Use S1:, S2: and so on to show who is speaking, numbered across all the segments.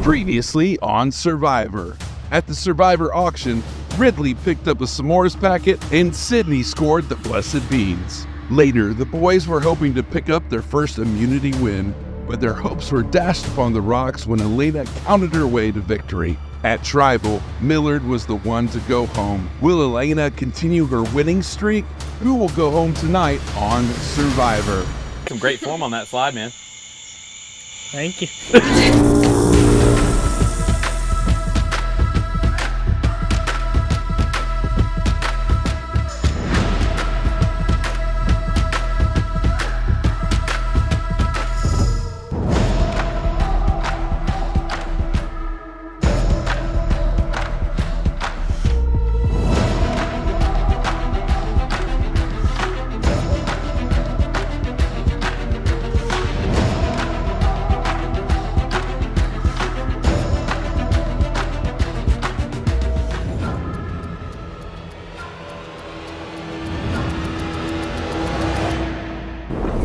S1: Previously on Survivor. At the Survivor auction, Ridley picked up a s'mores packet and Sydney scored the blessed beans. Later, the boys were hoping to pick up their first immunity win, but their hopes were dashed upon the rocks when Elena counted her way to victory. At Tribal, Millard was the one to go home. Will Elena continue her winning streak? Who will go home tonight on Survivor?
S2: Some great form on that slide, man.
S3: Thank you.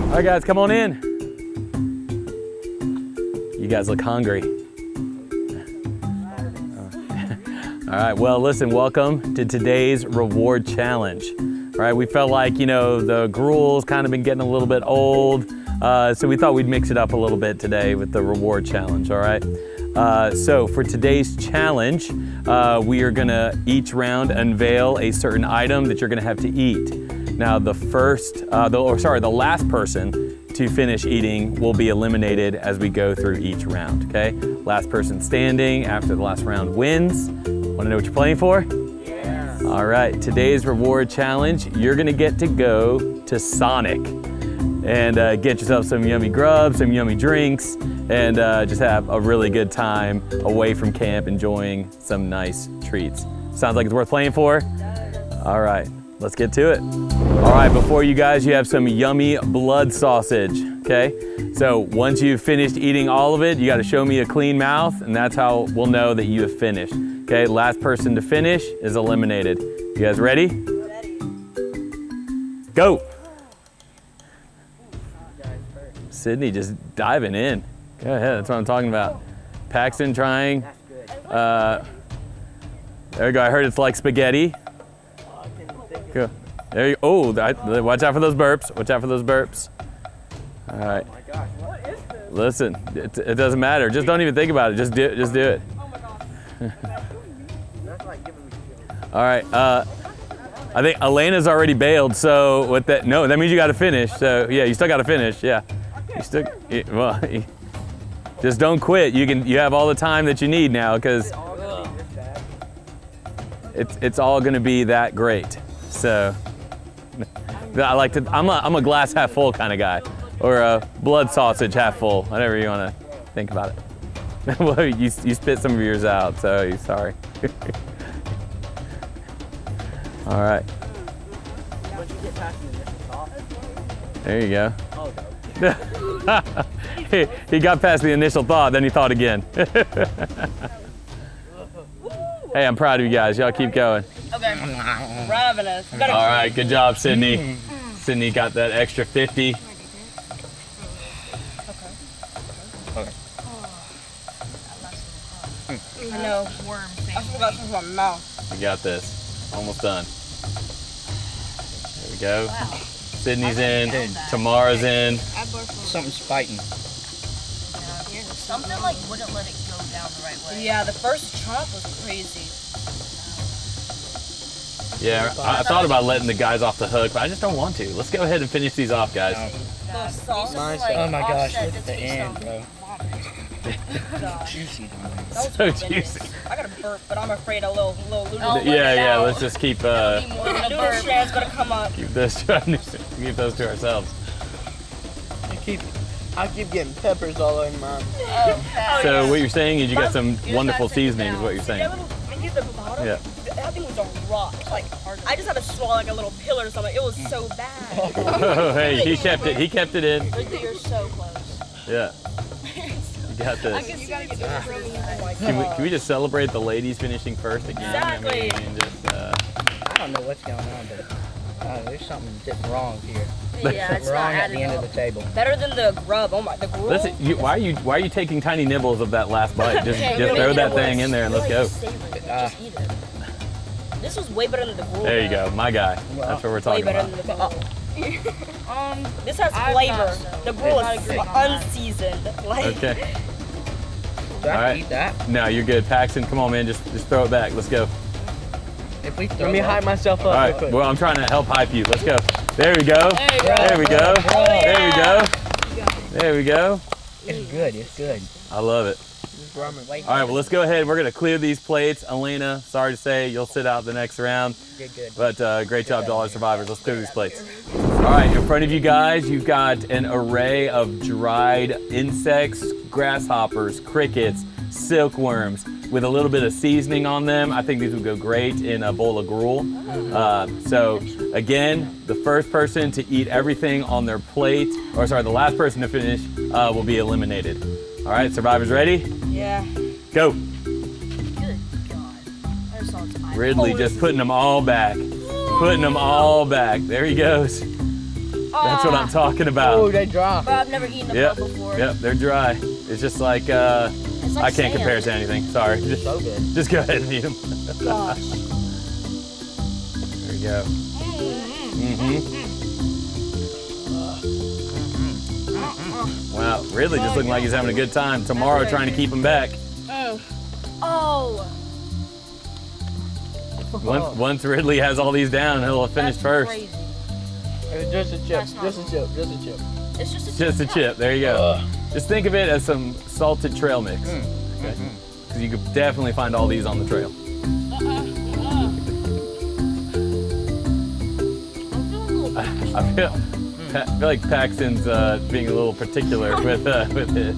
S2: All right, guys, come on in. You guys look hungry. All right, well, listen, welcome to today's reward challenge. All right, we felt like, the gruel's kind of been getting a little bit old, so we thought we'd mix it up a little bit today with the reward challenge, all right? So for today's challenge, we are gonna each round unveil a certain item that you're gonna have to eat. Now the last person to finish eating will be eliminated as we go through each round, okay? Last person standing after the last round wins. Wanna know what you're playing for?
S3: Yeah.
S2: All right, today's reward challenge, you're gonna get to go to Sonic and get yourself some yummy grubs, some yummy drinks, and just have a really good time away from camp enjoying some nice treats. Sounds like it's worth playing for? All right, let's get to it. All right, before you guys, you have some yummy blood sausage, okay? So once you've finished eating all of it, you gotta show me a clean mouth, and that's how we'll know that you have finished. Okay, last person to finish is eliminated. You guys ready? Ready. Go. Sydney just diving in. Go ahead, that's what I'm talking about. Paxton trying. There you go, I heard it's like spaghetti. Go. There you go. Oh, watch out for those burps. Watch out for those burps. All right.
S3: Oh my gosh, what is this?
S2: Listen, it doesn't matter. Just don't even think about it. Just do it.
S3: Oh my gosh. That's like giving me chills.
S2: All right. I think Elena's already bailed. So with that, no, that means you got to finish. So yeah, you still got to finish. Yeah. You still. Well, just don't quit. You have all the time that you need now because it's all going to be that great. So. I like to. I'm a glass half full kind of guy, or a blood sausage half full, whatever you want to think about it. Well, you spit some of yours out, so sorry. All right.
S3: Once you get past the initial thought.
S2: There you go.
S3: Oh, okay.
S2: He got past the initial thought, then he thought again. Hey, I'm proud of you guys. Y'all keep going.
S4: Okay. Ravenous.
S2: All right, good job, Sydney. Sydney got that extra 50.
S4: Okay. I know. I forgot something in my mouth.
S2: You got this. Almost done. There we go. Wow. Sydney's in. Tamara's in.
S3: Something's fighting.
S4: Something like wouldn't let it go down the right way. Yeah, the first chomp was crazy.
S2: Yeah, I thought about letting the guys off the hook, but I just don't want to. Let's go ahead and finish these off, guys.
S3: Oh my gosh, look at the end, bro. Juicy.
S2: So juicy.
S4: I got a burp, but I'm afraid a little
S2: Yeah, let's just keep
S4: noodle strand's gonna come up.
S2: keep those to ourselves.
S3: I keep getting peppers all over mine.
S2: So what you're saying is you got some wonderful seasoning is what you're saying. Yeah.
S4: That thing was a rock. Like, I just had to swallow like a little pill or something. It was so bad.
S2: Oh, hey, he kept it in.
S4: You're so close.
S2: Yeah. You got this.
S4: You gotta get this.
S2: Can we just celebrate the ladies finishing first again?
S4: Exactly.
S2: I mean, just,
S3: I don't know what's going on, but There's something that's wrong here.
S4: Yeah, it's not
S3: Wrong at the
S4: adding
S3: end
S4: up.
S3: of the table.
S4: Better than the grub. Oh my, the gruel.
S2: Listen, why are you taking tiny nibbles of that last bite? Just
S4: Okay,
S2: just
S4: make
S2: throw
S4: it
S2: that
S4: worse.
S2: thing in there and let's go.
S4: Savory. Just eat it. This was way better than the gruel.
S2: There you go, my guy. That's what we're
S4: Way
S2: talking
S4: better
S2: about.
S4: than the gruel. This has
S5: I'm
S4: flavor.
S5: not so-
S4: The gruel
S5: I
S4: is
S5: agree on that.
S4: unseasoned. Like,
S2: Okay.
S3: Do I
S2: All right.
S3: eat that?
S2: No, you're good. Paxton, come on, man. Just throw it back. Let's go.
S3: If we throw
S5: Let me
S3: it-
S5: hype myself up
S2: All
S5: real
S2: right.
S5: quick.
S2: Well, I'm trying to help hype you. Let's go. There we go.
S5: There you go.
S2: There we go. There we go. There we go.
S3: It's good. It's good.
S2: I love it.
S3: Wait,
S2: All right, well, let's go ahead. We're going to clear these plates. Elena, sorry to say, you'll sit out the next round.
S3: Good, good.
S2: But great job to all our survivors. Let's clear these plates. All right, in front of you guys, you've got an array of dried insects, grasshoppers, crickets, silkworms, with a little bit of seasoning on them. I think these would go great in a bowl of gruel. So again, the first person to eat everything on their plate, or sorry, the last person to finish will be eliminated. All right, survivors ready?
S4: yeah.
S2: Go.
S5: Good God. I just saw its eye.
S2: Ridley just putting them all back. Putting them all back. There he goes. That's what I'm talking
S3: Oh,
S2: about.
S3: they drop.
S4: But I've never eaten a
S2: Yep,
S4: bug before.
S2: yep, they're dry. It's just like,
S4: It's like
S2: I can't
S4: sand.
S2: compare it to anything. Sorry.
S3: So good.
S2: Just go ahead and eat them.
S4: Gosh.
S2: There you go. Mm-hmm. Wow, Ridley just looking like he's having a good time. Tomorrow trying to keep him back.
S4: Oh.
S2: Once Ridley has all these down, he'll have finished
S5: That's
S2: first.
S5: crazy.
S3: It's just a chip.
S5: That's not
S3: Just a chip. Just a chip.
S5: It's just a
S2: Just a chip. There you go. Just think of it as some salted trail mix. Because you could definitely find all these on the trail. I feel like Paxton's being a little particular with his.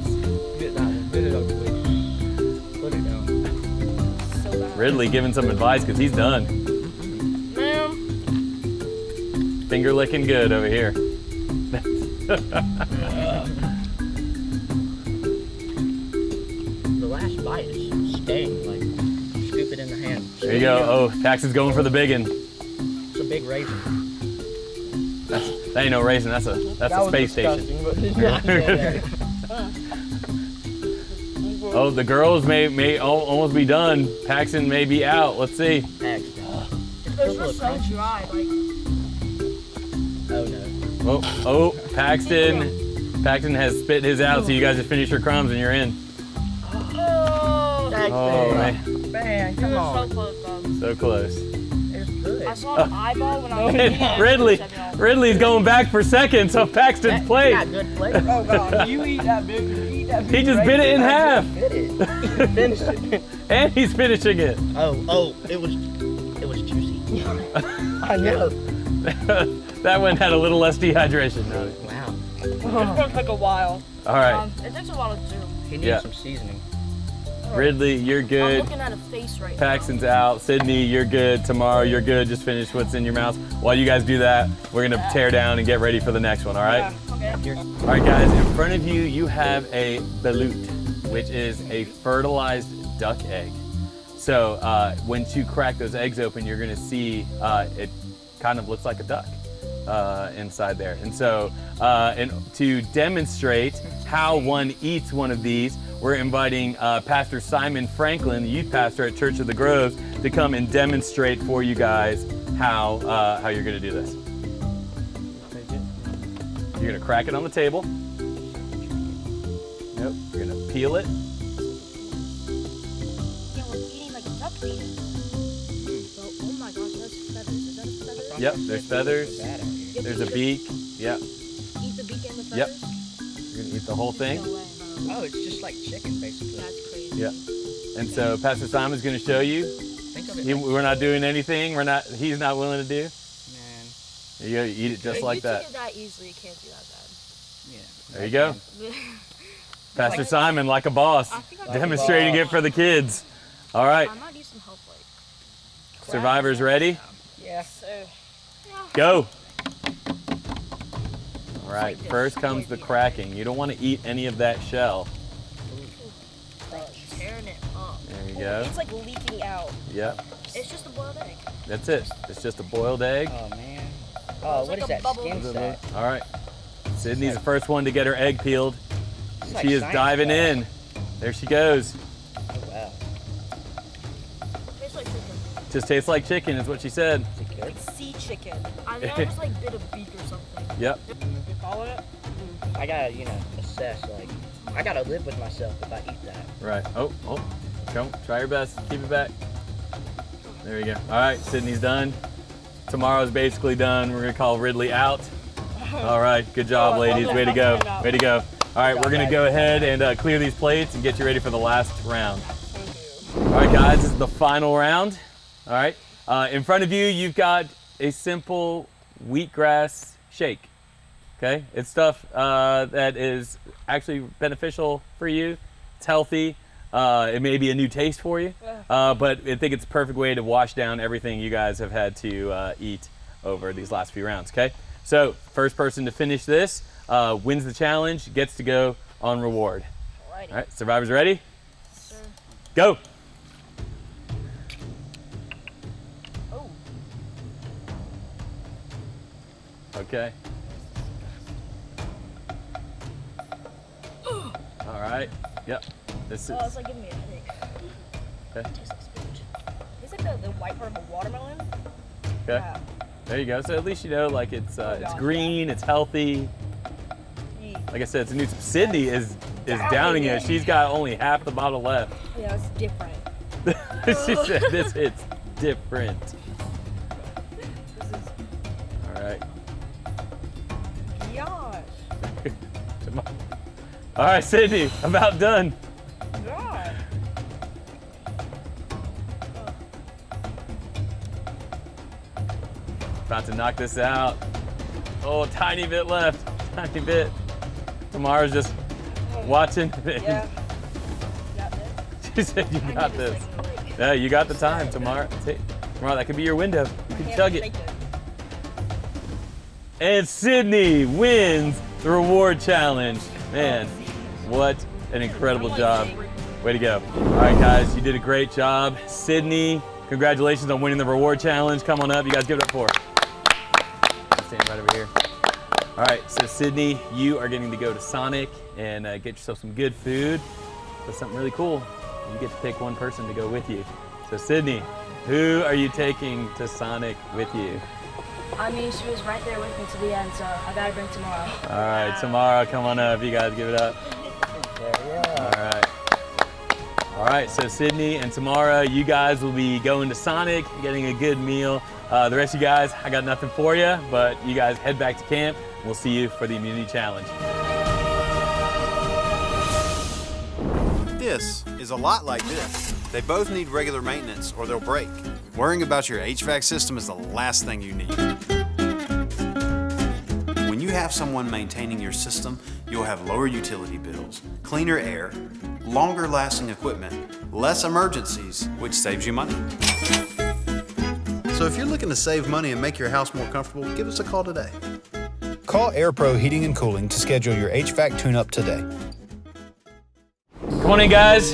S3: Get that one. Get it up, please. Put it down.
S4: So bad.
S2: Ridley giving some advice because he's done.
S4: Man.
S2: Finger licking good over here.
S3: The last bite is staying. Like, scoop it in the hand.
S2: There you go. Oh, Paxton's going for the big one.
S3: It's a big raisin.
S2: That ain't no raisin. That's a space station. Oh, the girls may almost be done. Paxton may be out. Let's see.
S5: It's just so dry. Like,
S3: Oh no.
S2: Oh, Paxton has spit his out, so you guys just finish your crumbs and you're in. Oh man,
S3: Man,
S5: it
S3: come
S5: was
S3: on.
S5: so close, though.
S2: so close.
S3: It's good.
S5: I saw an eyeball when I was eating it.
S2: Ridley's going back for seconds of Paxton's plate.
S3: Got good flavor.
S5: Oh, God. You eat that big. You eat that big.
S2: He just bit it in half,
S3: Fit it. Finish it.
S2: and he's finishing it.
S3: Oh, it was juicy. I know.
S2: That one had a little less dehydration. No.
S3: Wow.
S4: It's gonna take a while.
S2: All right,
S5: It takes a while to do.
S3: He needs
S2: Yeah.
S3: some seasoning.
S2: Ridley, you're
S5: I'm
S2: good.
S5: looking at a face right
S2: Paxton's out. Sydney, you're good. Tomorrow, you're good. Just finish what's in your mouth. While you guys do that, we're gonna tear down and get ready for the next one. All right. All right, guys. In front of you, you have a balut, which is a fertilized duck egg. So once you crack those eggs open, you're gonna see it kind of looks like a duck inside there. And so, and to demonstrate how one eats one of these, we're inviting Pastor Simon Franklin, the youth pastor at Church of the Groves, to come and demonstrate for you guys how you're gonna do this. You're gonna crack it on the table. Nope. You're gonna peel it.
S5: Yeah, we're eating like duck meat. Oh my gosh, that's feathers. Is that a feather?
S2: Yep. There's feathers.
S3: Bad out here.
S2: There's a beak. Yep.
S5: Eat the beak and the
S2: Yep.
S5: feathers?
S2: You're gonna eat the whole thing.
S5: No way.
S3: Oh, it's just like chicken, basically.
S5: That's crazy.
S2: Yeah. And so Pastor Simon's going to show you.
S3: Think of it.
S2: We're not doing anything. He's not willing to do.
S3: Man.
S2: You eat it just like
S5: you
S2: that.
S5: took it that easily, it can't be that bad.
S3: Yeah.
S2: There you go.
S5: I
S2: Pastor Simon, like a boss,
S5: think I
S2: demonstrating it for the kids. All right,
S5: might need some help, like.
S2: survivors ready?
S3: Yeah.
S4: So,
S2: Go. All right, first comes the cracking. You don't want to eat any of that shell.
S5: Tearing it up.
S2: There you go.
S4: it's like leaking out.
S2: Yep,
S5: It's just a boiled egg.
S2: that's it. It's just a boiled egg.
S3: Oh man. Oh,
S4: It's
S3: what
S4: like
S3: is
S4: a
S3: that?
S4: bubble.
S3: Skin set?
S2: All right. Sydney's the first one to get her egg peeled.
S3: It's like
S2: She is
S3: science
S2: diving
S3: class.
S2: in. There she goes.
S3: Oh, wow.
S4: Tastes like chicken.
S2: Just tastes like chicken, is what she said.
S3: Is it good?
S4: Like sea chicken. I think I just like bit a beak or something.
S2: Yep.
S5: You call it?
S3: I gotta, assess, I gotta live with myself if I eat that.
S2: Right. Oh. Come. Try your best. Keep it back. There you go. All right. Sydney's done. Tomorrow's basically done. We're gonna call Ridley out. All right. Good job, ladies. Way to go. Way to go. All right. We're gonna go ahead and clear these plates and get you ready for the last round. All right, guys. This is the final round. All right. In front of you, you've got a simple wheatgrass shake. Okay. It's stuff that is actually beneficial for you. It's healthy. It may be a new taste for you, but I think it's a perfect way to wash down everything you guys have had to eat over these last few rounds, okay? So, first person to finish this wins the challenge, gets to go on reward.
S4: Alrighty.
S2: All right, survivors ready?
S4: Sir.
S2: Go!
S4: Oh.
S2: Okay. All right, yep. This is,
S4: Oh, it's like giving me a headache.
S2: okay,
S4: Tastes like spinach. Tastes like the white part of a watermelon.
S2: okay.
S4: Wow.
S2: There you go. So at least you know, like it's
S4: gosh,
S2: green, it's healthy.
S4: Yeet.
S2: Like I said, it's a new. Sydney is downing it. She's got only half the bottle left.
S4: Yeah, it's different.
S2: She said this hits different.
S4: This is
S2: All right.
S4: gosh.
S2: Come on. All right, Sydney, about done.
S4: God.
S2: About to knock this out. Oh, tiny bit left. Tiny bit. Tamara's just watching.
S4: Yeah. Got this.
S2: She said you
S4: I
S2: got
S4: need
S2: this.
S4: a second break.
S2: Yeah, you got the time, Tamara. Tamara, that could be your window. You can
S4: Can't
S2: chug it.
S4: take
S2: And Sydney wins the reward challenge. Man, what an incredible job. Way to go. All right, guys, you did a great job. Sydney, congratulations on winning the reward challenge. Come on up. You guys give it up for her. Stand right over here. All right, so Sydney, you are getting to go to Sonic and get yourself some good food. That's something really cool. You get to pick one person to go with you. So Sydney, who are you taking to Sonic with you?
S4: I mean, she was right there with me to the end, so I gotta bring tomorrow.
S2: All right, Tamara, come on up. You guys give it up. All right. All right, so Sydney and Tamara, you guys will be going to Sonic, getting a good meal. The rest of you guys, I got nothing for you, but you guys head back to camp. We'll see you for the immunity challenge.
S6: This is a lot like this. They both need regular maintenance or they'll break. Worrying about your HVAC system is the last thing you need. When you have someone maintaining your system, you'll have lower utility bills, cleaner air, longer lasting equipment, less emergencies, which saves you money. So if you're looking to save money and make your house more comfortable, give us a call today.
S7: Call AirPro Heating and Cooling to schedule your HVAC tune-up today.
S2: Come on in, guys.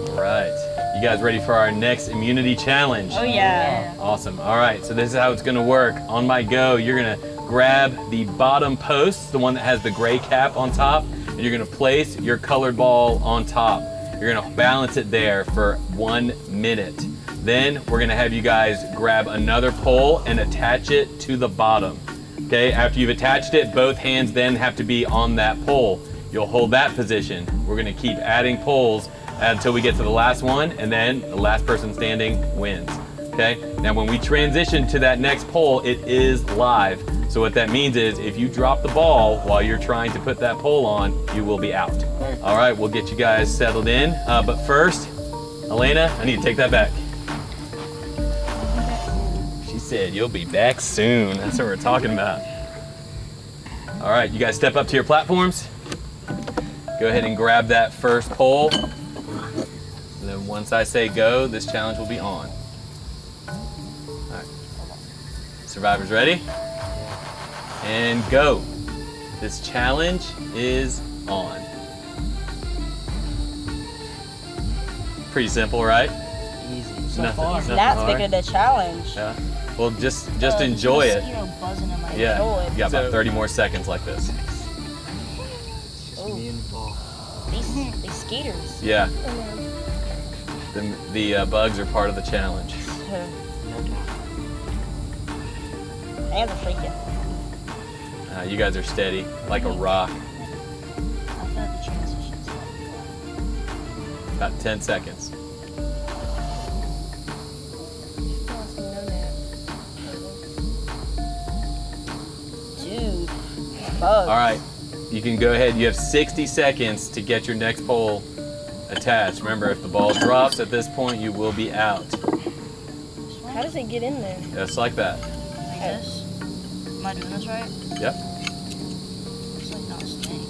S2: All right. You guys ready for our next immunity challenge?
S5: Oh yeah.
S2: Awesome. All right, so this is how it's gonna work. On my go, you're gonna grab the bottom post, the one that has the gray cap on top, and you're gonna place your colored ball on top. You're gonna balance it there for 1 minute. Then we're gonna have you guys grab another pole and attach it to the bottom. Okay, after you've attached it, both hands then have to be on that pole. You'll hold that position. We're gonna keep adding poles until we get to the last one, and then the last person standing wins. Okay, now when we transition to that next pole, it is live. So what that means is if you drop the ball while you're trying to put that pole on, you will be out. All right, we'll get you guys settled in. But first, Elena, I need to take that back. She said you'll be back soon. That's what we're talking about. All right, you guys step up to your platforms. Go ahead and grab that first pole. And then once I say go, this challenge will be on. All right. Survivors ready? And go. This challenge is on. Pretty simple, right?
S3: Easy. So
S2: Nothing.
S3: far.
S2: Nothing
S4: That's
S2: hard.
S4: making it a challenge.
S2: Yeah. Well, just enjoy it.
S5: Mosquito buzzing in my
S2: Yeah.
S4: enjoy it.
S2: You got about 30 more seconds like this.
S3: Just me and the ball.
S4: These skeeters.
S2: Yeah. The bugs are part of the challenge.
S4: Hands are freaking.
S2: You guys are steady, like a rock.
S5: I feel like the transition's like
S2: About 10 seconds.
S4: Dude. Bugs.
S2: All right. You can go ahead. You have 60 seconds to get your next pole attached. Remember, if the ball drops at this point, you will be out.
S4: How does it get in there?
S2: Just like that.
S5: like this. Am I doing this right?
S2: Yep.
S5: It's like not staying.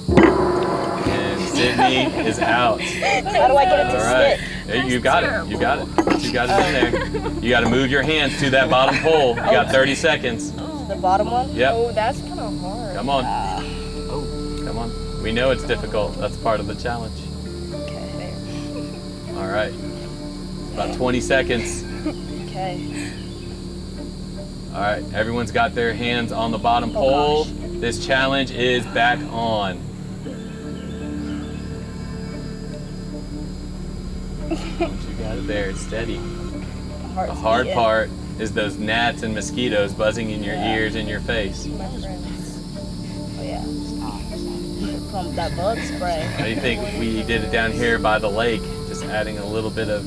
S2: And Sydney is out.
S4: How do I get it to
S2: All right.
S4: stick?
S2: Hey, you got it. You got it. You got it in there. You got to move your hands to that bottom pole. You got 30 seconds.
S4: The bottom one?
S2: Yep.
S4: Oh, that's kind of hard.
S2: Come on. Come on. We know it's difficult. That's part of the challenge.
S4: Okay.
S2: All right. About 20 seconds.
S4: Okay.
S2: All right. Everyone's got their hands on the bottom pole. This challenge is back on. Once you got it there, it's steady. The hard part is those gnats and mosquitoes buzzing in your ears and your face.
S4: My friends. Oh yeah. Pump that bug spray.
S2: How do you think we did it down here by the lake? Just adding a little bit of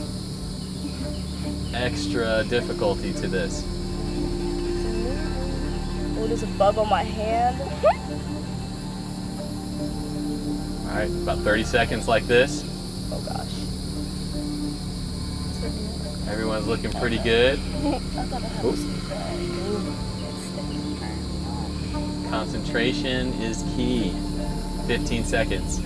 S2: extra difficulty to this.
S4: Oh, there's a bug on my hand.
S2: All right, about 30 seconds like this.
S4: Oh gosh.
S2: Everyone's looking pretty good. Concentration is key. 15 seconds.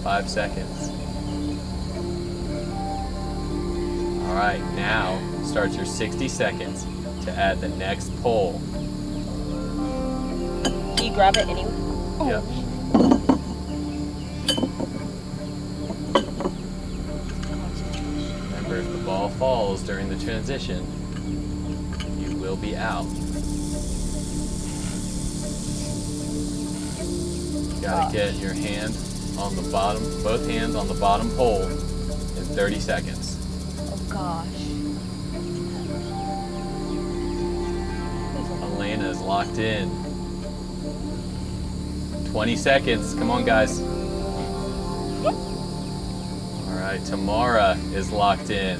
S2: Five seconds. All right, now starts your 60 seconds to add the next pole.
S4: Do you grab it anyway?
S2: Yep. Remember, if the ball falls during the transition, you will be out. You gotta get your hand on the bottom, both hands on the bottom pole in 30 seconds.
S4: Oh gosh.
S2: Elena is locked in. 20 seconds. Come on, guys. All right, Tamara is locked in.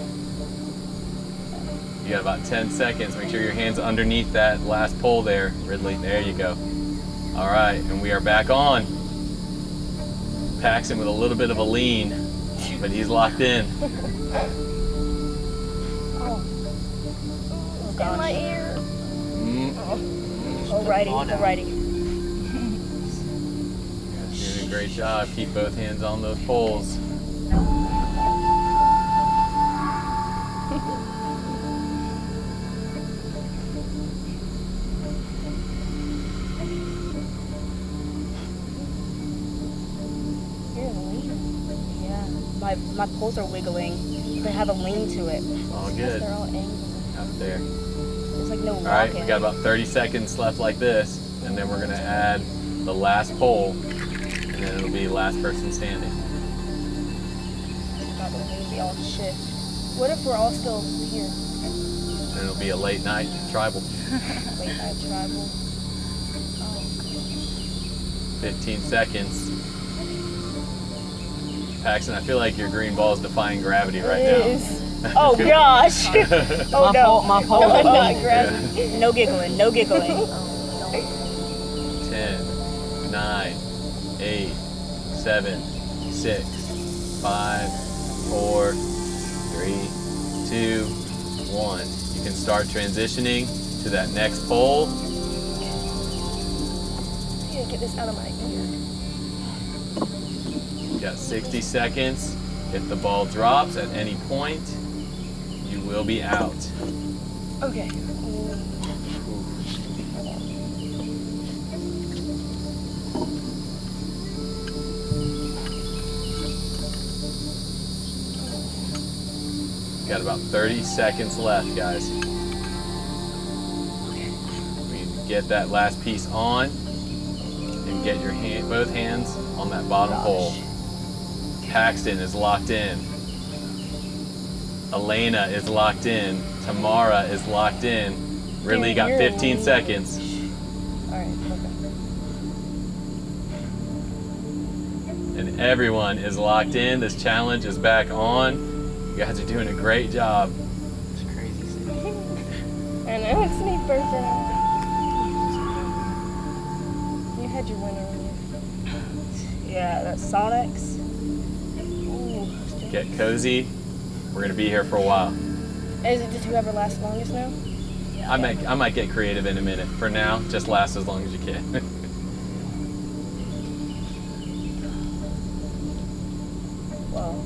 S2: You got about 10 seconds. Make sure your hand's underneath that last pole there, Ridley. There you go. All right, and we are back on. Paxton with a little bit of a lean, but he's locked in.
S4: Oh gosh. In my ear. Alrighty, alrighty.
S2: You're doing a great job. Keep both hands on those poles.
S4: Yeah, my poles are wiggling. They have a lean to it.
S2: All good.
S4: They're all angled.
S2: Up there.
S4: There's like no
S2: All right,
S4: walking.
S2: we got about 30 seconds left like this, and then we're gonna add the last pole, and then it'll be last person standing.
S4: God, we're gonna be all shit. What if we're all still here?
S2: And it'll be a late night tribal.
S4: Late night tribal.
S2: 15 seconds. Paxton, I feel like your green ball is defying gravity right
S4: It
S2: now.
S4: is. Oh gosh. Oh no.
S3: My pole.
S4: I'm not grabbing. No giggling. No giggling.
S2: 10, 9, 8, 7, 6, 5, 4, 3, 2, 1. You can start transitioning to that next pole.
S4: I need to get this out of my ear.
S2: You got 60 seconds. If the ball drops at any point, you will be out.
S4: Okay.
S2: Got about 30 seconds left, guys. We get that last piece on and get your both hands on that bottom pole. Paxton is locked in. Elena is locked in. Tamara is locked in. Ridley got 15 seconds.
S4: Alright, okay.
S2: And everyone is locked in. This challenge is back on. You guys are doing a great job.
S3: It's crazy.
S4: I know, it's me birthday. You had your winner on you. Yeah, that's Sonic's. Ooh.
S2: Get cozy. We're gonna be here for a while.
S4: Is it just whoever lasts longest now?
S2: I might get creative in a minute. For now, just last as long as you can.
S4: Whoa.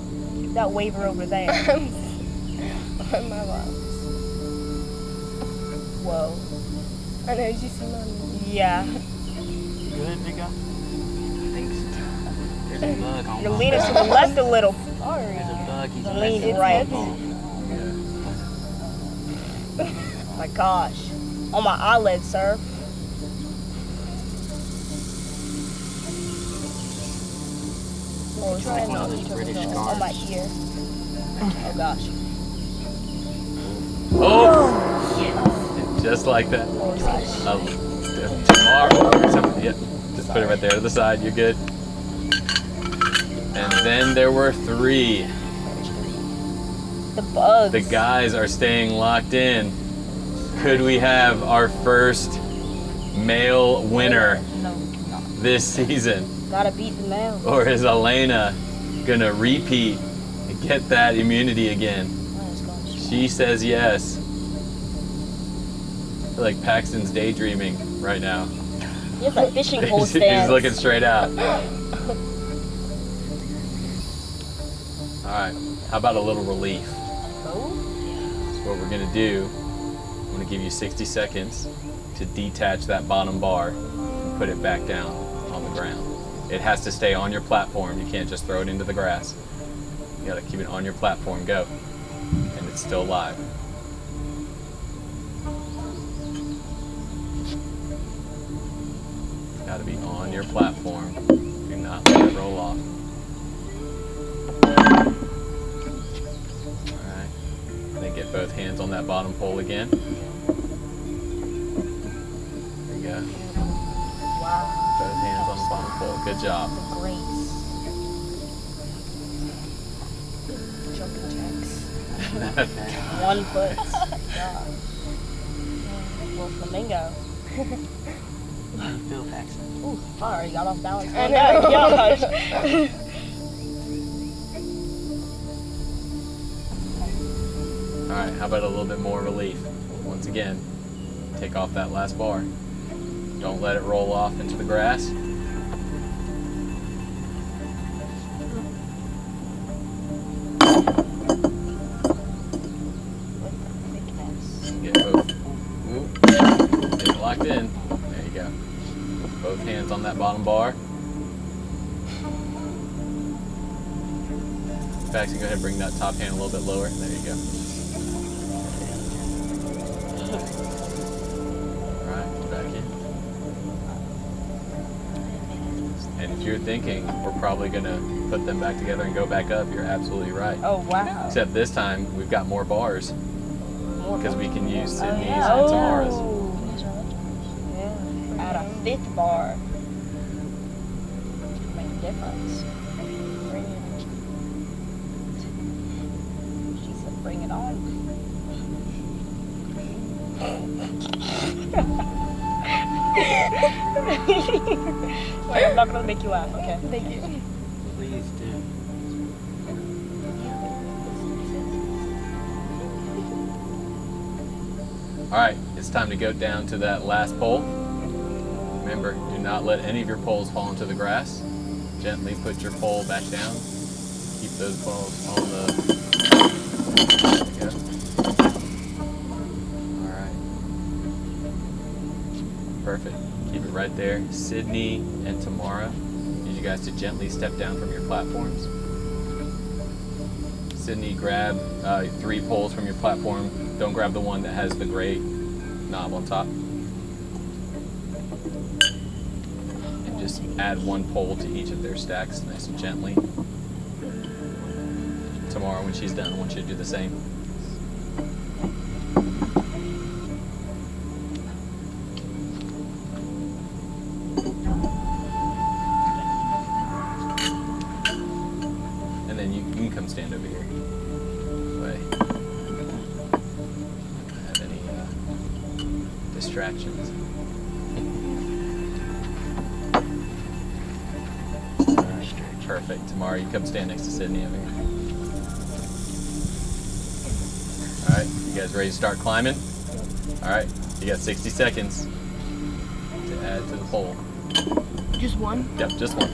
S4: That waiver over there. On my box. Whoa. I know, did you see mine? Yeah.
S3: Good, big guy? I think so. There's a bug on
S4: You're
S3: my
S4: leaning to the left a little. Sorry.
S3: There's a bug. He's
S4: Lean
S3: messing
S4: right.
S3: with me.
S4: My gosh. On my eyelid, sir. Oh, it's
S3: like one of those British
S4: on
S3: scars.
S4: my ear. Oh gosh.
S2: Oh! Just like that.
S4: Oh gosh.
S2: Tomorrow. Yep. Just put it right there to the side. You're good. And then there were 3.
S4: The bugs.
S2: The guys are staying locked in. Could we have our first male winner this season?
S4: Gotta beat the male.
S2: Or is Elena gonna repeat and get that immunity again? She says yes. I feel like Paxton's daydreaming right now.
S4: He has a fishing pole
S2: He's
S4: stand.
S2: looking straight out. Alright, how about a little relief?
S4: Oh?
S2: That's what we're gonna do. I'm gonna give you 60 seconds to detach that bottom bar and put it back down on the ground. It has to stay on your platform. You can't just throw it into the grass. You gotta keep it on your platform. Go. And it's still live. It's gotta be on your platform. Do not let it roll off. Alright. Then get both hands on that bottom pole again. There you go.
S4: Wow.
S2: Both hands on the bottom pole. Good job.
S4: The grace. Jumping jacks. 1 foot. God. Little flamingo.
S3: Phil Paxton.
S4: Ooh, I already got off balance.
S5: I know.
S4: Gosh.
S2: Alright, how about a little bit more relief? Once again, take off that last bar. Don't let it roll off into the grass. Get both. Get it locked in. There you go. Both hands on that bottom bar. Paxton, go ahead and bring that top hand a little bit lower. There you go. Alright, back in. And if you're thinking we're probably gonna put them back together and go back up, you're absolutely right.
S4: Oh, wow.
S2: Except this time we've got more bars because we can use Sydney's
S4: yeah.
S2: and Tamara's.
S4: Yeah. Add a 5th bar. Make a difference. Bring it. She said, bring it on. Wait, I'm not gonna make you laugh, okay? Thank you.
S3: Please do.
S2: Alright, it's time to go down to that last pole. Remember, do not let any of your poles fall into the grass. Gently put your pole back down. Keep those poles on the... There you go. Alright. Perfect. Keep it right there. Sydney and Tamara, need you guys to gently step down from your platforms. Sydney, grab 3 poles from your platform. Don't grab the one that has the gray knob on top. And just add 1 pole to each of their stacks, nice and gently. Tamara, when she's done, I want you to do the same. And then you can come stand over here. This way. Don't have any distractions. Alright, perfect. Tamara, you come stand next to Sydney over here. Alright, you guys ready to start climbing? Alright, you got 60 seconds to add to the pole.
S4: Just one?
S2: Yep, just one.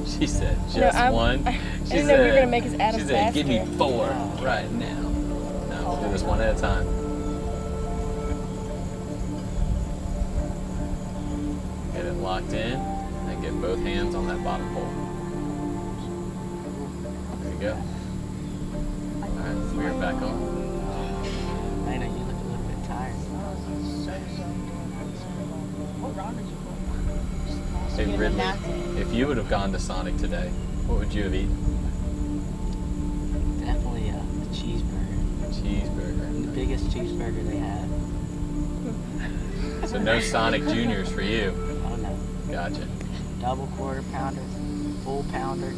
S2: She said just
S4: No,
S2: one.
S4: I
S2: She
S4: didn't know we were gonna make us add
S2: she
S4: them
S2: said, give me
S4: faster.
S2: 4 right now. No, we'll do this one at a time. Get it locked in, and get both hands on that bottom pole. There you go. Alright, we are back on.
S3: Lena, you look a little bit tired.
S5: What round did you play?
S2: Hey Ridley, if you would have gone to Sonic today, what would you have eaten?
S3: Definitely a cheeseburger.
S2: Cheeseburger.
S3: The biggest cheeseburger they had.
S2: So no Sonic Juniors for you.
S3: Oh no.
S2: Gotcha.
S3: Double quarter pounder, full pounder,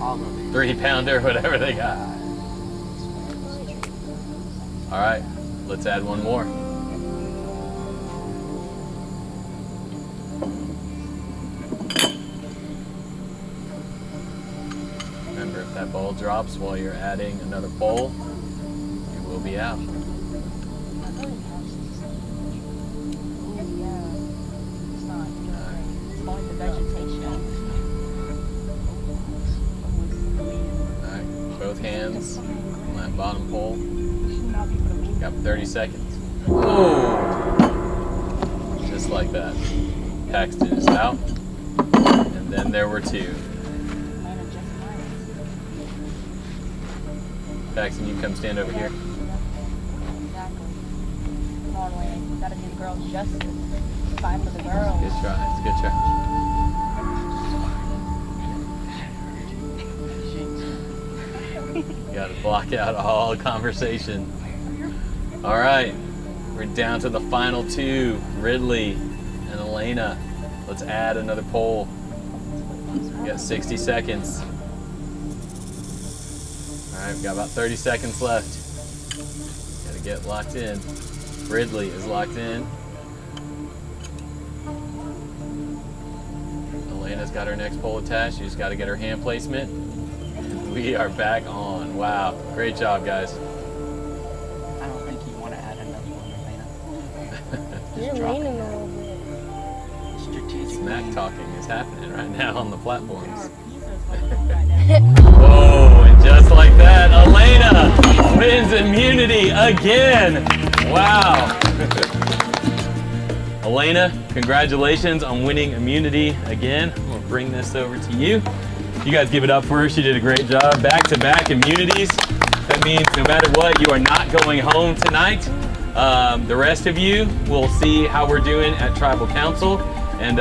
S3: all of it.
S2: 3-pounder, whatever they got. All right, let's add one more. Remember, if that ball drops while you're adding another pole, you will be out. All right, both hands on that bottom pole. Got 30 seconds. Oh! Just like that. Paxton is out. And then there were 2. Paxton, you come stand over here.
S5: Exactly. Come on, Lane. You gotta do the girls justice. Fight for the girls.
S2: Good try. It's a good try. You gotta block out all conversation. All right, we're down to the final 2, Ridley and Elena. Let's add another pole. We got 60 seconds. All right, we've got about 30 seconds left. Gotta get locked in. Ridley is locked in. Elena's got her next pole attached. She's got to get her hand placement. And we are back on. Wow, great job, guys.
S3: I don't think you want to add another one, Lena.
S4: You're
S3: drop
S4: leaning
S3: it.
S4: a little bit.
S3: Strategic.
S2: Smack talking is happening right now on the platforms.
S5: Pizzas right now.
S2: Whoa, and just like that, Elena wins immunity again. Wow. Elena, congratulations on winning immunity again. I'm gonna bring this over to you. You guys give it up for her. She did a great job. Back-to-back immunities. That means no matter what, you are not going home tonight. The rest of you, we'll see how we're doing at Tribal Council, and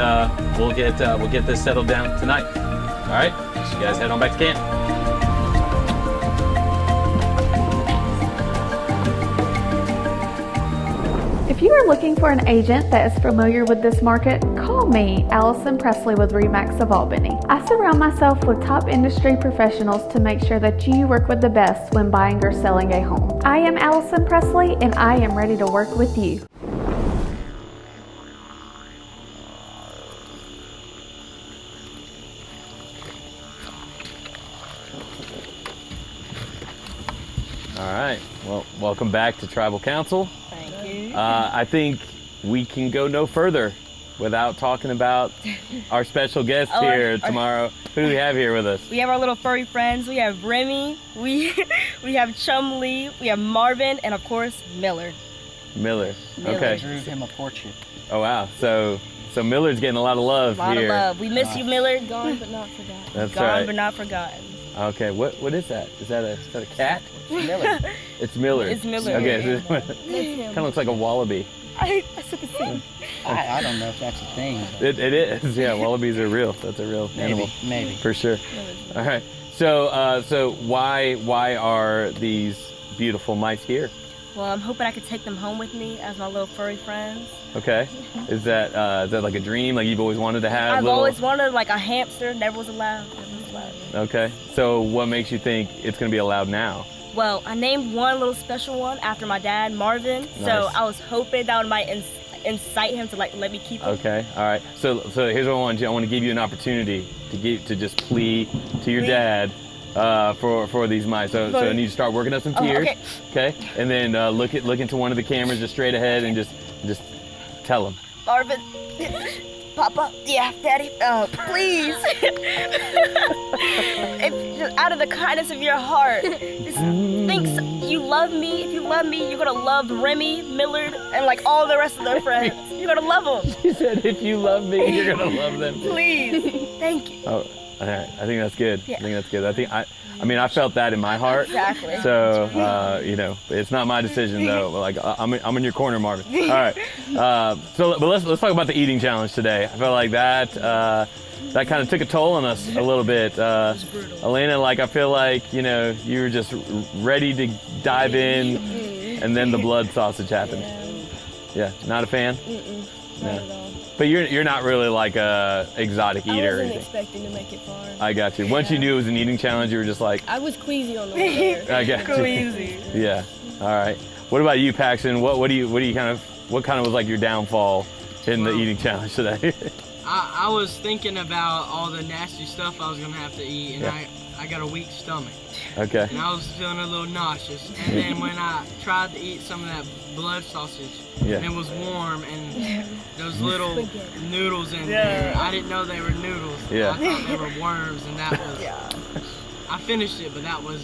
S2: we'll get this settled down tonight. All right, so you guys head on back to camp.
S8: If you are looking for an agent that is familiar with this market, call me, Allison Presley with RE/MAX of Albany. I surround myself with top industry professionals to make sure that you work with the best when buying or selling a home. I am Allison Presley and I am ready to work with you.
S2: All right, well, welcome back to Tribal Council.
S4: Thank you.
S2: I think we can go no further without talking about our special guest here tomorrow. Who do we have here with us?
S4: We have our little furry friends. We have Remy, we have Chumley, we have Marvin, and of course, Miller.
S2: Miller. Okay.
S3: Drew him a portrait.
S2: Oh wow. So Millard's getting a lot of love
S4: A lot
S2: here.
S4: of love. We miss you, Millard.
S5: Gone but not forgotten.
S2: That's
S4: Gone
S2: right.
S4: but not forgotten.
S2: Okay. What is that? Is that a cat?
S4: Millard.
S2: It's Millard.
S4: It's Millard.
S2: Okay. So
S5: That's him.
S2: kind of looks like a wallaby.
S4: I said the same.
S3: I don't know if that's a thing.
S2: It is. Yeah. Wallabies are real. That's a real animal.
S3: Maybe.
S2: For sure. All right. So why are these beautiful mice here?
S4: Well, I'm hoping I could take them home with me as my little furry friends.
S2: Okay. Is that like a dream? Like you've always wanted to have?
S4: I've
S2: little...
S4: always wanted like a hamster. Never was allowed.
S2: Okay. So what makes you think it's going to be allowed now?
S4: Well, I named one little special one after my dad, Marvin. So
S2: Nice.
S4: I was hoping that might incite him to like let me keep him.
S2: Okay. All right. So here's what I want to do. I want to give you an opportunity to just plead to your dad for these mice. So I need you to start working up some tears.
S4: Okay.
S2: And then look into one of the cameras just straight ahead and just tell him.
S4: Marvin, Papa, yeah, Daddy, please. If just out of the kindness of your heart, just think you love me. If you love me, you're gonna love Remy, Millard, and like all the rest of their friends. You're gonna love them.
S2: He said, if you love me, you're gonna love them.
S4: Please. Thank you.
S2: Oh, all right. I think that's good.
S4: Yeah.
S2: I think that's good. I mean, I felt that in my heart.
S4: Exactly.
S2: So, it's not my decision though. Like, I'm in your corner, Marvin. All right. But let's talk about the eating challenge today. I felt like that kind of took a toll on us a little bit. Elena, like, I feel like, you were just ready to dive in, and then the blood sausage happened. Yeah. Not a fan?
S5: Not at all.
S2: But you're not really like a exotic eater.
S5: I
S2: or
S5: wasn't
S2: anything.
S5: expecting to make it far.
S2: I got you. Once you knew it was an eating challenge, you were just like,
S5: I was queasy on the way there.
S2: I got you.
S4: Queasy.
S2: Yeah. All right. What about you, Paxton? What kind of was like your downfall in the eating challenge today?
S9: I was thinking about all the nasty stuff I was gonna have to eat, and
S2: Yeah.
S9: I got a weak stomach,
S2: Okay.
S9: and I was feeling a little nauseous. And then when I tried to eat some of that blood sausage,
S2: Yeah.
S9: and it was warm, and those little noodles in there, I didn't know they were noodles.
S2: Yeah.
S9: I thought they were worms, and that was. I finished it, but that was.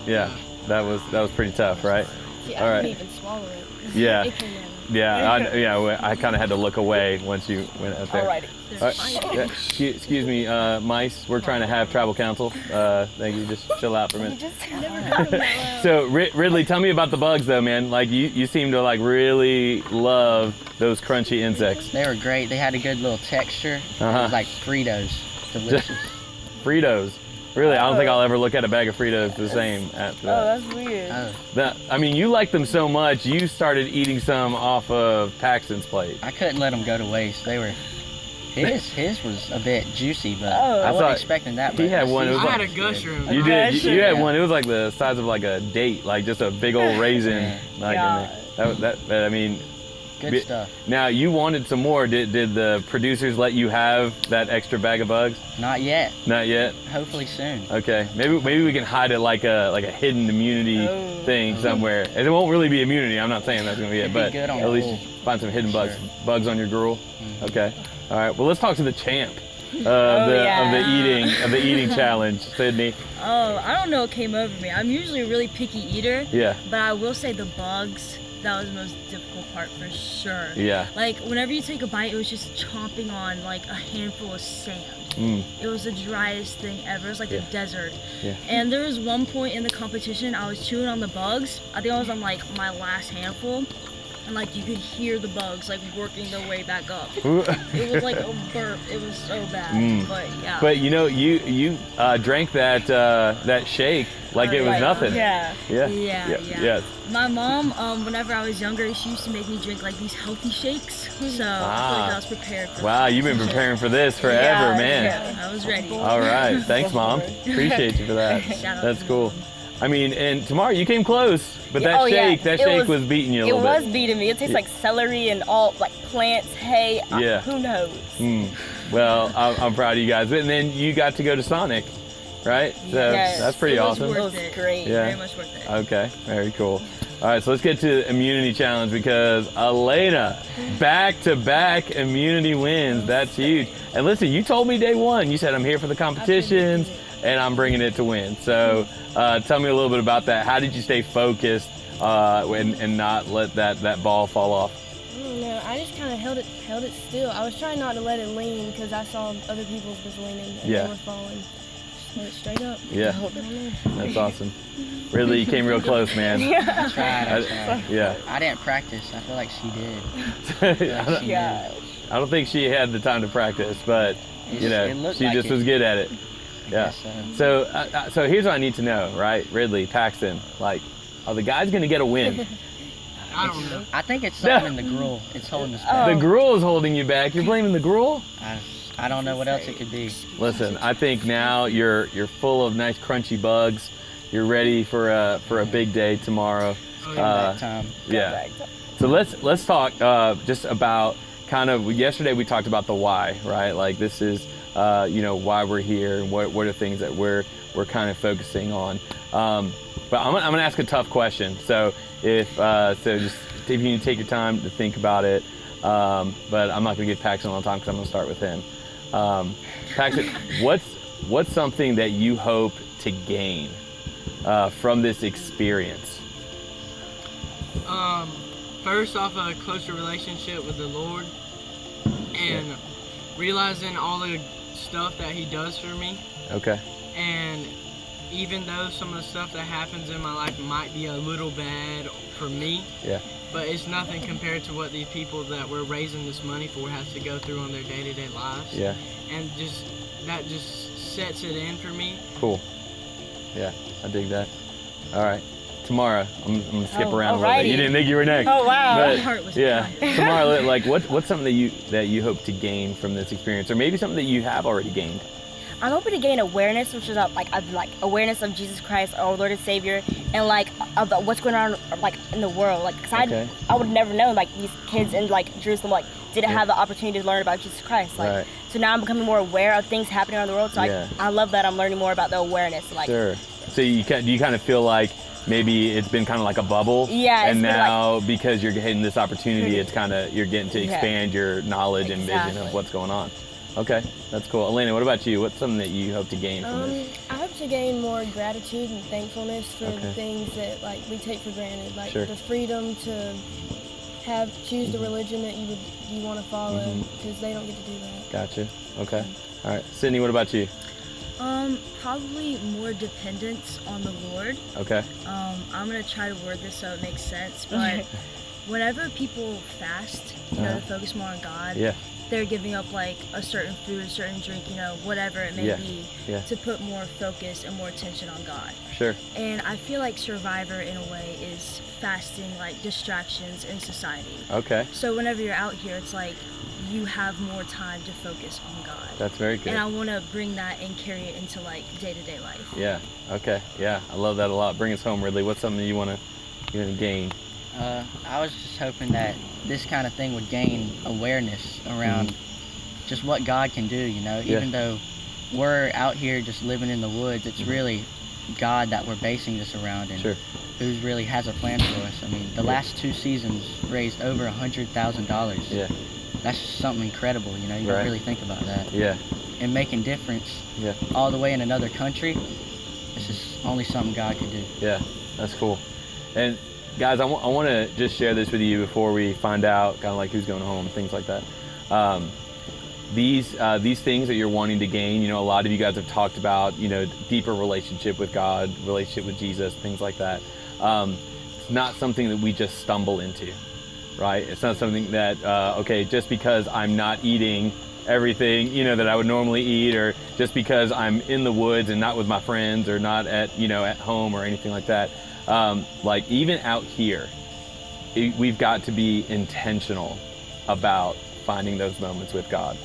S2: Yeah. That was pretty tough, right?
S5: See,
S2: All
S5: I
S2: right.
S5: didn't even swallow it.
S2: Yeah.
S5: It came out.
S2: Yeah. I kind of had to look away once you went out there.
S4: Alrighty.
S2: All right. Yeah. Excuse me, mice. We're trying to have tribal council. Thank you. Just chill out for a minute. So Ridley, tell me about the bugs though, man. Like you seem to like really love those crunchy insects.
S3: They were great. They had a good little texture. It
S2: Uh-huh.
S3: was like Fritos. Delicious.
S2: Fritos. Really, I don't think I'll ever look at a bag of Fritos the same after that.
S4: That's weird.
S3: Oh,
S2: You like them so much, you started eating some off of Paxton's plate.
S3: I couldn't let them go to waste. They were. His was a bit juicy, but
S4: Oh.
S3: I
S2: I
S3: wasn't
S2: thought
S3: expecting that.
S2: he
S3: but
S2: had
S3: the
S2: one, it was
S3: seasoning
S9: I had a
S2: like-
S9: gush room.
S2: You did. You had
S3: Yeah.
S2: one. It was like the size of like a date, like just a big old raisin.
S3: Yeah.
S2: Like in there. That I mean,
S3: Good
S2: Be-
S3: stuff.
S2: now you wanted some more. Did the producers let you have that extra bag of bugs?
S3: Not yet.
S2: Not yet.
S3: Hopefully soon.
S2: Okay. Maybe we can hide it like a hidden immunity thing somewhere. And it won't really be immunity. I'm not saying that's gonna be it,
S3: It'd be
S2: but
S3: good on
S2: at
S3: the
S2: least
S3: gruel.
S2: find some hidden bugs.
S3: Sure.
S2: Bugs on your gruel. Okay. All right. Well, let's talk to the champ of the eating challenge, Sydney.
S10: Oh, I don't know what came over me. I'm usually a really picky eater.
S2: Yeah.
S10: But I will say the bugs, that was the most difficult part for sure.
S2: Yeah.
S10: Like, whenever you take a bite, it was just chomping on, like, a handful of sand. It was the driest thing ever. It was like a desert.
S2: Yeah.
S10: And there was one point in the competition, I was chewing on the bugs. I think I was on, like, my last handful. And, like, you could hear the bugs, like, working their way back up. It was like a burp. It was so bad. But, yeah.
S2: But you drank that shake like it was
S10: Right.
S2: nothing.
S4: Yeah.
S2: Yeah.
S10: Yeah. My mom, whenever I was younger, she used to make me drink like these healthy shakes. So I feel like I was prepared for
S2: Wow,
S10: this.
S2: you've been preparing for this forever, man.
S10: Yeah, I was ready.
S2: All right. Thanks, Mom. Appreciate you for that.
S10: Shout out
S2: That's
S10: to
S2: cool. I mean, and Tamara, you came close, but
S4: Yeah,
S2: that
S4: oh, yeah.
S2: shake
S4: It
S2: was beating you a
S4: It
S2: little
S4: was
S2: bit.
S4: beating me. It tastes like celery and all like plants, hay.
S2: Yeah.
S4: Who knows?
S2: Well, I'm proud of you guys. And then you got to go to Sonic, right? So
S4: Yes.
S2: that's pretty
S10: It was
S2: awesome.
S10: worth
S4: It was
S10: it.
S4: great.
S2: Yeah.
S10: Very much worth it.
S2: Okay, very cool. All right, so let's get to the immunity challenge because Elena, back-to-back immunity wins. That's huge. And listen, you told me day one, you said I'm here for the competitions and I'm bringing it to win. So tell me a little bit about that. How did you stay focused and not let that ball fall off?
S5: No, I I just kind of held it still. I was trying not to let it lean because I saw other people's was leaning and
S2: Yeah.
S5: they were falling. Just let it straight up.
S2: Yeah.
S5: I don't know.
S2: That's awesome. Really, you came real close, man.
S3: I tried.
S2: Yeah.
S3: I didn't practice. I feel like she did.
S2: I don't think she had the time to practice, but you know,
S3: It looked
S2: she
S3: like
S2: just
S3: it.
S2: was good at it. Yeah.
S3: Guess
S2: So here's what I need to know, right? Ridley, Paxton, like, are the guys gonna get a win?
S9: I don't know.
S3: I think it's something in the gruel. It's holding us back.
S2: The gruel is holding you back. You're blaming the gruel?
S3: I don't know what else it could be.
S2: Listen, I think now you're full of nice crunchy bugs. You're ready for a big day tomorrow.
S3: Comeback time.
S2: Yeah. So let's talk just about kind of, yesterday we talked about the why, right? Like this is why we're here and what are things that we're kind of focusing on. But I'm gonna ask a tough question. So if you need to take your time to think about it. But I'm not gonna give Paxton all the time because I'm gonna start with him. Paxton, what's something that you hope to gain from this experience?
S9: First off, a closer relationship with the Lord and realizing all the stuff that He does for me.
S2: Okay.
S9: And even though some of the stuff that happens in my life might be a little bad for me,
S2: Yeah.
S9: but it's nothing compared to what these people that we're raising this money for has to go through on their day-to-day lives.
S2: Yeah.
S9: And that just sets it in for me.
S2: Cool. Yeah, I dig that. All right. Tamara, I'm gonna skip around a little bit.
S4: alrighty.
S2: You didn't think you were next.
S4: Oh, wow.
S2: But,
S10: My heart was
S2: yeah.
S10: pounding.
S2: Tamara, like what's something that you hope to gain from this experience, or maybe something that you have already gained?
S4: I'm hoping to gain awareness, which is like awareness of Jesus Christ, our Lord and Savior, and like of what's going on like in the world. Like, cause
S2: Okay.
S4: I would never know like these kids in like Jerusalem like didn't have the opportunity to learn about Jesus Christ. Like,
S2: Right.
S4: so now I'm becoming more aware of things happening around the world. So
S2: Yeah.
S4: I love that I'm learning more about the awareness. Like,
S2: Sure. So do you kind of feel like maybe it's been kind of like a bubble?
S4: Yeah, it's
S2: And
S4: been
S2: now because you're getting this opportunity, it's kind of you're getting to
S4: Yeah.
S2: expand your knowledge and vision
S4: Exactly.
S2: of what's going on. Okay, that's cool. Elena, what about you? What's something that you hope to gain from this?
S5: I hope to gain more gratitude and thankfulness for
S2: Okay.
S5: the things that like we take for granted, like
S2: Sure.
S5: the freedom to choose the religion that you want to follow, because they don't get to do that.
S2: Gotcha. Okay. All right. Sydney, what about you?
S10: Probably more dependence on the Lord.
S2: Okay.
S10: I'm gonna try to word this so it makes sense, but whenever people fast, to focus more on God,
S2: Yeah.
S10: they're giving up like a certain food, a certain drink, whatever it may
S2: Yeah.
S10: be,
S2: Yeah.
S10: to put more focus and more attention on God.
S2: Sure.
S10: And I feel like Survivor in a way is fasting like distractions in society.
S2: Okay.
S10: So whenever you're out here, it's like you have more time to focus on God.
S2: That's very good.
S10: And I want to bring that and carry it into like day-to-day life.
S2: Yeah. Okay. Yeah. I love that a lot. Bring us home, Ridley. What's something you want to gain?
S3: I was just hoping that this kind of thing would gain awareness around just what God can do,
S2: Yeah.
S3: even though we're out here just living in the woods, it's really God that we're basing this around and
S2: Sure.
S3: who really has a plan for us. I mean, the last 2 seasons raised over $100,000.
S2: Yeah.
S3: That's just something incredible, you
S2: Right.
S3: don't really think about that.
S2: Yeah.
S3: And making difference
S2: Yeah.
S3: all the way in another country, it's just only something God could do.
S2: Yeah. That's cool. And guys, I want to just share this with you before we find out kind of like who's going home, things like that. These things that you're wanting to gain, a lot of you guys have talked about, deeper relationship with God, relationship with Jesus, things like that. It's not something that we just stumble into, right? It's not something that, just because I'm not eating everything, that I would normally eat, or just because I'm in the woods and not with my friends or not at home or anything like that. Like even out here, we've got to be intentional about finding those moments with God.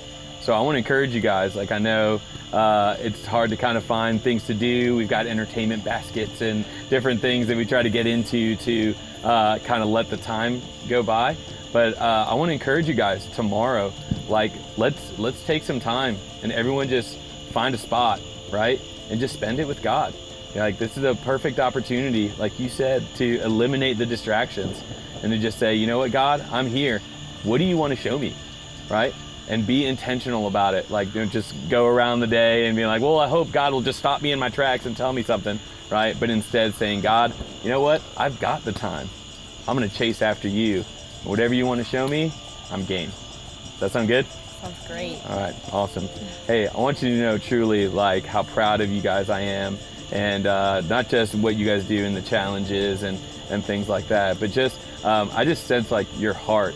S2: So I want to encourage you guys, like I know it's hard to kind of find things to do. We've got entertainment baskets and different things that we try to get into to kind of let the time go by. But I want to encourage you guys tomorrow, like let's take some time and everyone just find a spot, right? And just spend it with God. Like this is a perfect opportunity, like you said, to eliminate the distractions and to just say, you know what, God, I'm here. What do you want to show me, right? And be intentional about it. Like don't just go around the day and be like, well, I hope God will just stop me in my tracks and tell me something, right? But instead saying, God, you know what? I've got the time. I'm going to chase after you. Whatever you want to show me, I'm game. Does that sound good?
S5: Sounds great.
S2: All right, awesome. Hey, I want you to know truly like how proud of you guys I am, and not just what you guys do in the challenges and things like that, but just I just sense like your heart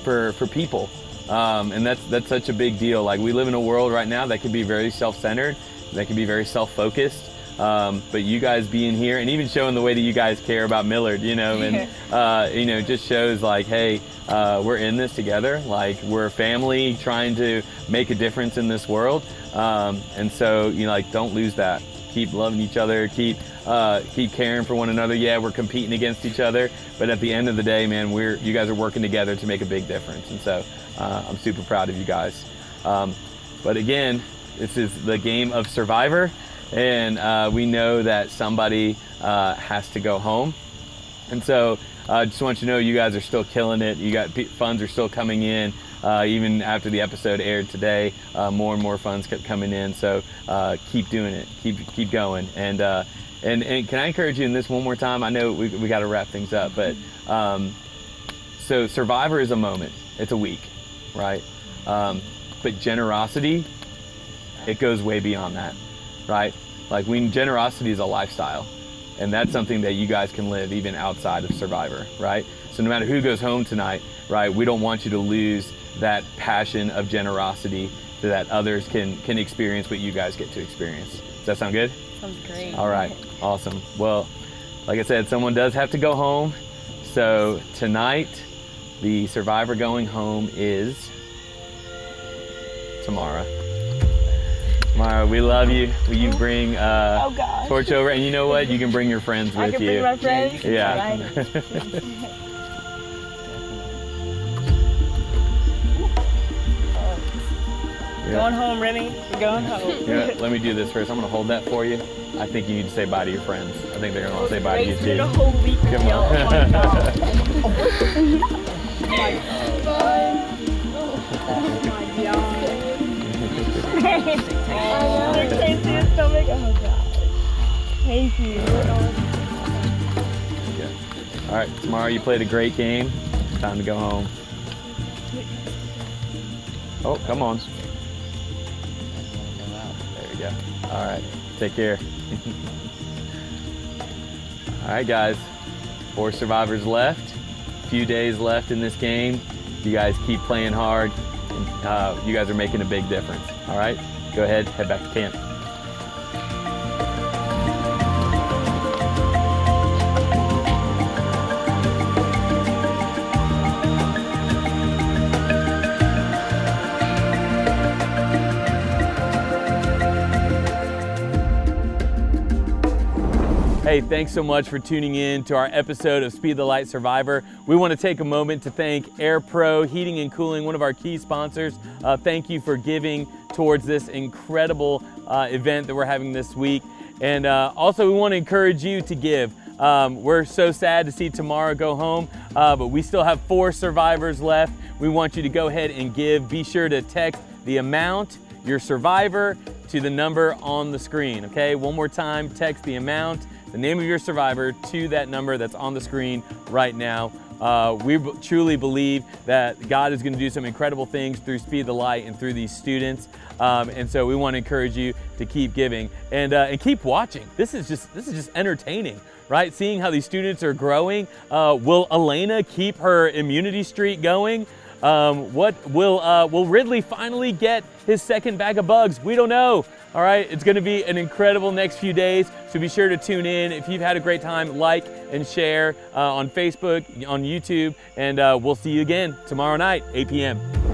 S2: for people, and that's such a big deal. Like we live in a world right now that can be very self-centered, that can be very self-focused. But you guys being here and even showing the way that you guys care about Millard, you know, and you know, just shows like, hey, we're in this together. Like we're a family trying to make a difference in this world. And so, you know, like don't lose that. Keep loving each other. Keep caring for one another. Yeah, we're competing against each other, but at the end of the day, man, you guys are working together to make a big difference. And so, I'm super proud of you guys. But again, this is the game of Survivor. And we know that somebody has to go home. And so I just want you to know you guys are still killing it. You got funds are still coming in. Even after the episode aired today, more and more funds kept coming in. So keep doing it. Keep going. And can I encourage you in this one more time? I know we got to wrap things up, but so Survivor is a moment. It's a week, right? But generosity, it goes way beyond that. Right? Like generosity is a lifestyle, and that's something that you guys can live even outside of Survivor, right? So no matter who goes home tonight, right, we don't want you to lose that passion of generosity so that others can experience what you guys get to experience. Does that sound good?
S5: Sounds great.
S2: All right, awesome. Well, like I said, someone does have to go home. So tonight, the Survivor going home is Tamara. Tamara, we love you. Will you bring Torch over? And you know what? You can bring your friends with you.
S4: I can bring my friends?
S2: Yeah.
S4: Going home, Remy. We're going home.
S2: Yeah, let me do this first. I'm going to hold that for you. I think you need to say bye to your friends. I think they're going to want to say bye to you too.
S4: A whole week with
S2: Come
S4: y'all. Thank you.
S2: All right, Tamara, you played a great game. Time to go home. Oh, come on. There we go. All right, take care. All right, guys. 4 survivors left. A few days left in this game. You guys keep playing hard. You guys are making a big difference. All right, go ahead, head back to camp. Hey, thanks so much for tuning in to our episode of Speed the Light Survivor. We want to take a moment to thank AirPro Heating and Cooling, one of our key sponsors. Thank you for giving towards this incredible event that we're having this week. And also, we want to encourage you to give. We're so sad to see Tamara go home, but we still have 4 survivors left. We want you to go ahead and give. Be sure to text the amount, your survivor, to the number on the screen, okay? One more time, text the amount, the name of your survivor to that number that's on the screen right now. We truly believe that God is going to do some incredible things through Speed the Light and through these students. And so we want to encourage you to keep giving and keep watching. This is just entertaining, right? Seeing how these students are growing. Will Elena keep her immunity streak going? Will Ridley finally get his second bag of bugs? We don't know. All right, it's going to be an incredible next few days, so be sure to tune in. If you've had a great time, like and share on Facebook, on YouTube, and we'll see you again tomorrow night, 8 p.m.